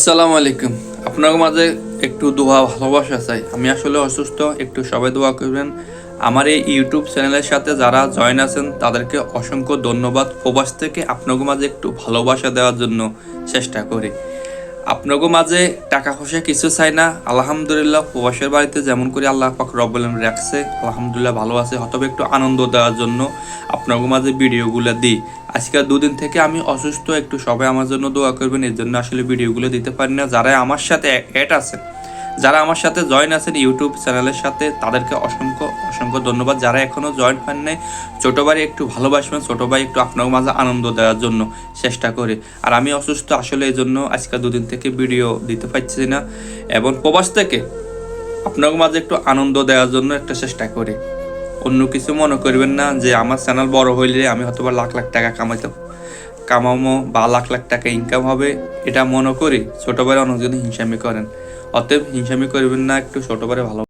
আসসালামু আলাইকুম। আপনার মাঝে একটু দোয়া ভালোবাসা চাই। আমি আসলে অসুস্থ, একটু সবাই দোয়া করবেন। আমার এই ইউটিউব চ্যানেলের সাথে যারা জয়েন আছেন তাদেরকে অসংখ্য ধন্যবাদ। প্রবাস থেকে আপনাকে মাঝে একটু ভালোবাসা দেওয়ার জন্য চেষ্টা করি। আপনাকে মাঝে টাকা পয়সা কিছু চাই না। আলহামদুলিল্লাহ প্রবাসের বাড়িতে যেমন করে আল্লাহ পাক রব্বুল আলামিন রাখছে, আলহামদুলিল্লাহ ভালো আছে। হয়তো একটু আনন্দ দেওয়ার জন্য আপনাকে মাঝে ভিডিওগুলো দিই। আজকে দুদিন থেকে আমি অসুস্থ, একটু সবাই আমার জন্য দোয়া করবেন। এর জন্য আসলে ভিডিওগুলো দিতে পারি না। যারা আমার সাথে অ্যাড আছেন, যারা আমার সাথে জয়েন আছেন ইউটিউব চ্যানেলের সাথে, তাদেরকে অসংখ্য অসংখ্য ধন্যবাদ। যারা এখনও জয়েন হন নাই, ছোটো ভাই একটু ভালোবাসবেন। ছোটো ভাই একটু আপনার মাঝে আনন্দ দেওয়ার জন্য চেষ্টা করে। আর আমি অসুস্থ আসলে এই জন্য আজকে দুদিন থেকে ভিডিও দিতে পারছি না, এবং প্রবাস থেকে আপনার মাঝে একটু আনন্দ দেওয়ার জন্য একটা চেষ্টা করি। অন্য কিছু মনে করবেন না যে আমার চ্যানেল বড় হইলে আমি হয়তো লাখ লাখ টাকা কামাবো বা লাখ লাখ টাকা ইনকাম হবে, এটা মনে করি ছোট ভাইরা অনেকজন হিংসামি করেন। অতএব হিংসামি করবেন না, একটু ছোট ভাইরা ভালো